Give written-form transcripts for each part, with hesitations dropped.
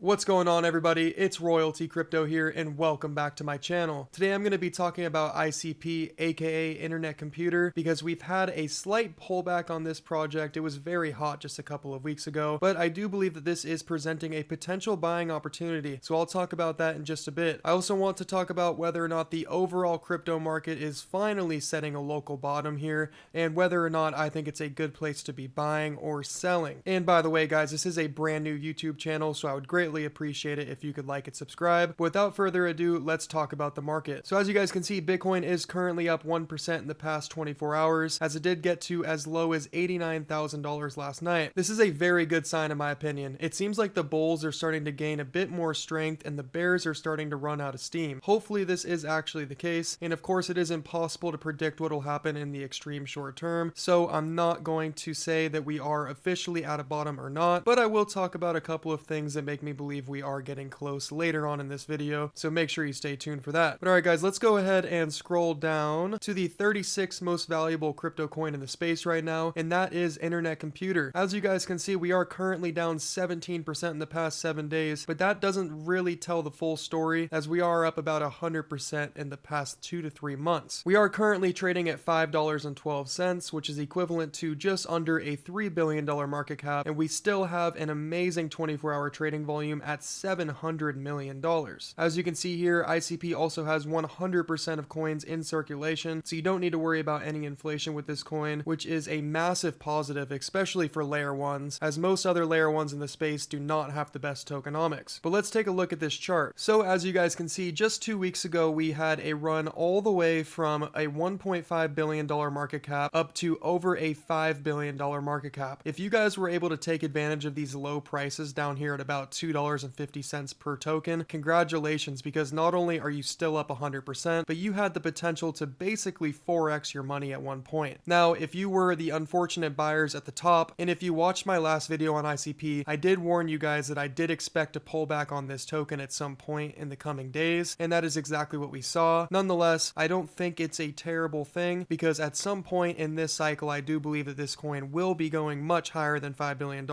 What's going on, everybody? It's Royalty Crypto here and welcome back to my channel. Today I'm going to be talking about ICP, aka Internet Computer, because we've had a slight pullback on this project. It was very hot just a couple of weeks ago, but I do believe that this is presenting a potential buying opportunity, so I'll talk about that in just a bit. I also want to talk about whether or not the overall crypto market is finally setting a local bottom here, and whether or not I think it's a good place to be buying or selling. And by the way, guys, this is a brand new YouTube channel, so I would greatly appreciate it if you could like and subscribe. But without further ado, let's talk about the market. So as you guys can see, Bitcoin is currently up 1% in the past 24 hours, as it did get to as low as $89,000 last night. This is a very good sign in my opinion. It seems like the bulls are starting to gain a bit more strength and the bears are starting to run out of steam. Hopefully this is actually the case, and of course it is impossible to predict what will happen in the extreme short term, so I'm not going to say that we are officially at a bottom or not, but I will talk about a couple of things that make me believe we are getting close later on in this video, so make sure you stay tuned for that. But alright guys, let's go ahead and scroll down to the 36th most valuable crypto coin in the space right now, and that is Internet Computer. As you guys can see, we are currently down 17% in the past 7 days, but that doesn't really tell the full story, as we are up about 100% in the past 2 to 3 months. We are currently trading at $5.12, which is equivalent to just under a $3 billion market cap, and we still have an amazing 24-hour trading volume at $700 million. As you can see here, ICP also has 100% of coins in circulation, so you don't need to worry about any inflation with this coin, which is a massive positive, especially for layer 1s, as most other layer 1s in the space do not have the best tokenomics. But let's take a look at this chart. So as you guys can see, just 2 weeks ago we had a run all the way from a $1.5 billion market cap up to over a $5 billion market cap. If you guys were able to take advantage of these low prices down here at about $2.50 per token, congratulations, because not only are you still up 100%, but you had the potential to basically 4x your money at one point. Now, if you were the unfortunate buyers at the top, and if you watched my last video on ICP, I did warn you guys that I did expect to pull back on this token at some point in the coming days, and that is exactly what we saw. Nonetheless, I don't think it's a terrible thing, because at some point in this cycle, I do believe that this coin will be going much higher than $5 billion,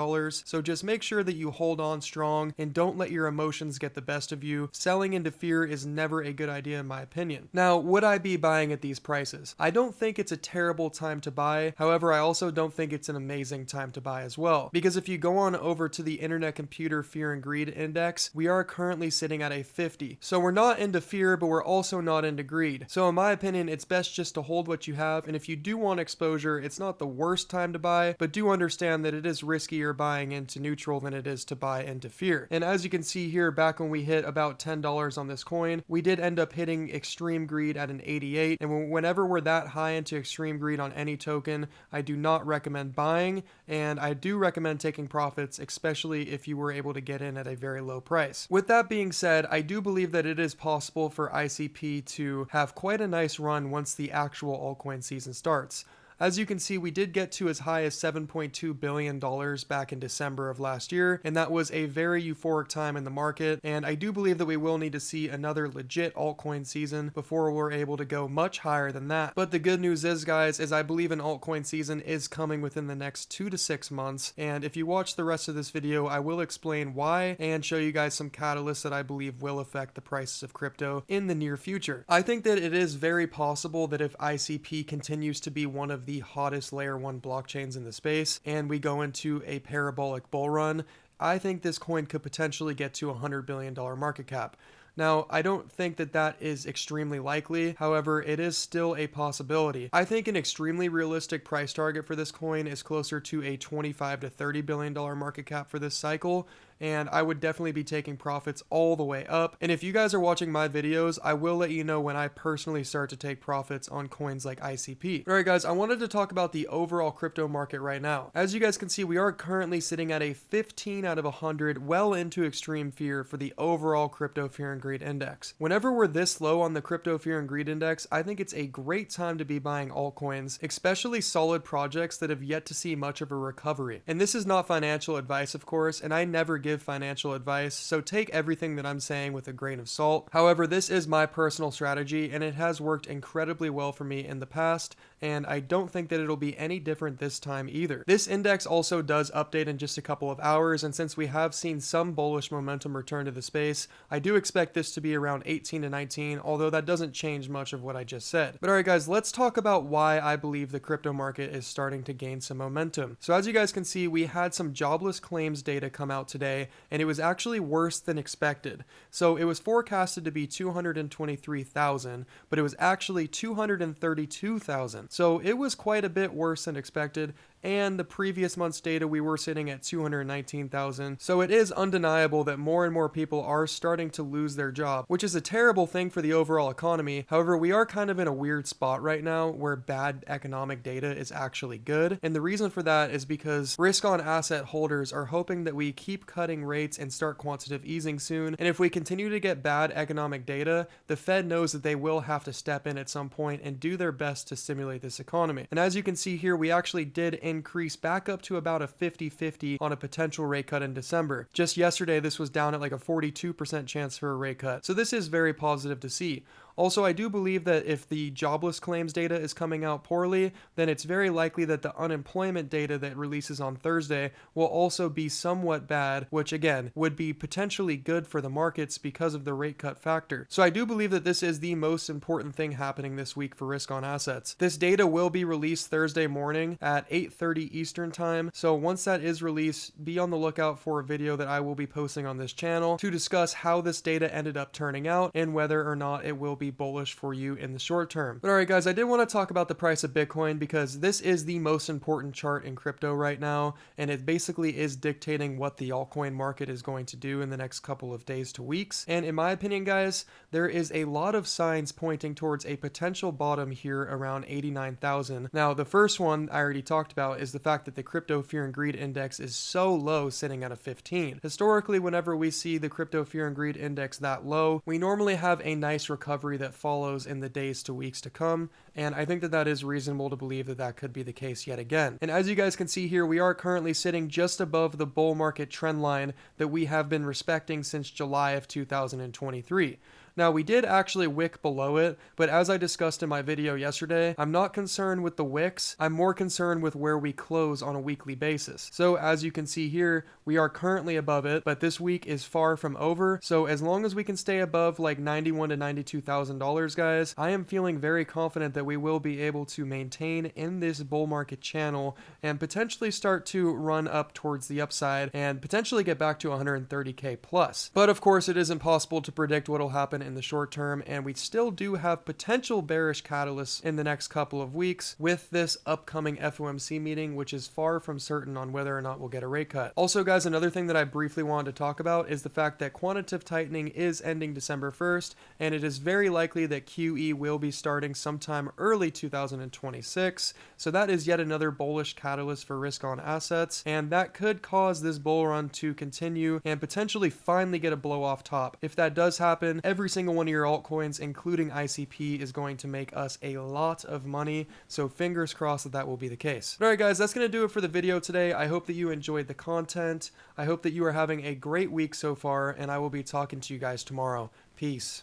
so just make sure that you hold on strong and don't let your emotions get the best of you. Selling into fear is never a good idea in my opinion. Now, would I be buying at these prices? I don't think it's a terrible time to buy. However, I also don't think it's an amazing time to buy as well, because if you go on over to the Internet Computer Fear and Greed Index, we are currently sitting at a 50. So we're not into fear, but we're also not into greed. So in my opinion, it's best just to hold what you have, and if you do want exposure, it's not the worst time to buy, but do understand that it is riskier buying into neutral than it is to buy into fear. And as you can see here, back when we hit about $10 on this coin, we did end up hitting extreme greed at an 88, and whenever we're that high into extreme greed on any token, I do not recommend buying, and I do recommend taking profits, especially if you were able to get in at a very low price. With that being said, I do believe that it is possible for ICP to have quite a nice run once the actual altcoin season starts. As you can see, we did get to as high as $7.2 billion back in December of last year, and that was a very euphoric time in the market, and I do believe that we will need to see another legit altcoin season before we're able to go much higher than that. But the good news is, guys, is I believe an altcoin season is coming within the next 2 to 6 months, and if you watch the rest of this video, I will explain why and show you guys some catalysts that I believe will affect the prices of crypto in the near future. I think that it is very possible that if ICP continues to be one of the hottest layer 1 blockchains in the space and we go into a parabolic bull run, I think this coin could potentially get to a $100 billion market cap. Now, I don't think that that is extremely likely. However, it is still a possibility. I think an extremely realistic price target for this coin is closer to a $25 to $30 billion market cap for this cycle, and I would definitely be taking profits all the way up. And if you guys are watching my videos, I will let you know when I personally start to take profits on coins like ICP. Alright guys, I wanted to talk about the overall crypto market right now. As you guys can see, we are currently sitting at a 15 out of 100, well into extreme fear for the overall crypto fear and greed index. Whenever we're this low on the crypto fear and greed index, I think it's a great time to be buying altcoins, especially solid projects that have yet to see much of a recovery. And this is not financial advice, of course, and I never give financial advice, so take everything that I'm saying with a grain of salt. However, this is my personal strategy, and it has worked incredibly well for me in the past, and I don't think that it'll be any different this time either. This index also does update in just a couple of hours, and since we have seen some bullish momentum return to the space, I do expect this to be around 18 to 19, although that doesn't change much of what I just said. But alright guys, let's talk about why I believe the crypto market is starting to gain some momentum. So as you guys can see, we had some jobless claims data come out today, and it was actually worse than expected. So it was forecasted to be 223,000, but it was actually 232,000. So it was quite a bit worse than expected, and the previous month's data we were sitting at 219,000. So it is undeniable that more and more people are starting to lose their job, which is a terrible thing for the overall economy. However, we are kind of in a weird spot right now where bad economic data is actually good. And the reason for that is because risk on asset holders are hoping that we keep cutting rates and start quantitative easing soon. And if we continue to get bad economic data, the Fed knows that they will have to step in at some point and do their best to stimulate this economy. And as you can see here, we actually did increase back up to about a 50-50 on a potential rate cut in December. Just yesterday, this was down at like a 42% chance for a rate cut. So this is very positive to see. Also, I do believe that if the jobless claims data is coming out poorly, then it's very likely that the unemployment data that releases on Thursday will also be somewhat bad, which again, would be potentially good for the markets because of the rate cut factor. So I do believe that this is the most important thing happening this week for risk on assets. This data will be released Thursday morning at 8:30 Eastern time. So once that is released, be on the lookout for a video that I will be posting on this channel to discuss how this data ended up turning out and whether or not it will be bullish for you in the short term. But alright guys, I did want to talk about the price of Bitcoin because this is the most important chart in crypto right now, and it basically is dictating what the altcoin market is going to do in the next couple of days to weeks. And in my opinion guys, there is a lot of signs pointing towards a potential bottom here around 89,000. Now the first one I already talked about is the fact that the crypto fear and greed index is so low, sitting at a 15. Historically, whenever we see the crypto fear and greed index that low, we normally have a nice recovery that follows in the days to weeks to come, and I think that that is reasonable to believe that that could be the case yet again. And as you guys can see here, we are currently sitting just above the bull market trend line that we have been respecting since July of 2023. Now, we did actually wick below it, but as I discussed in my video yesterday, I'm not concerned with the wicks, I'm more concerned with where we close on a weekly basis. So as you can see here, we are currently above it, but this week is far from over. So as long as we can stay above like $91,000 to $92,000, guys, I am feeling very confident that we will be able to maintain in this bull market channel and potentially start to run up towards the upside and potentially get back to 130K plus. But of course, it is impossible to predict what will happen in the short term, and we still do have potential bearish catalysts in the next couple of weeks with this upcoming FOMC meeting, which is far from certain on whether or not we'll get a rate cut. Also guys, another thing that I briefly wanted to talk about is the fact that quantitative tightening is ending December 1st, and it is very likely that QE will be starting sometime early 2026. So that is yet another bullish catalyst for risk on assets, and that could cause this bull run to continue and potentially finally get a blow off top. If that does happen, every single one of your altcoins, including ICP, is going to make us a lot of money. So fingers crossed that that will be the case. But alright guys, that's going to do it for the video today. I hope that you enjoyed the content. I hope that you are having a great week so far, and I will be talking to you guys tomorrow. Peace.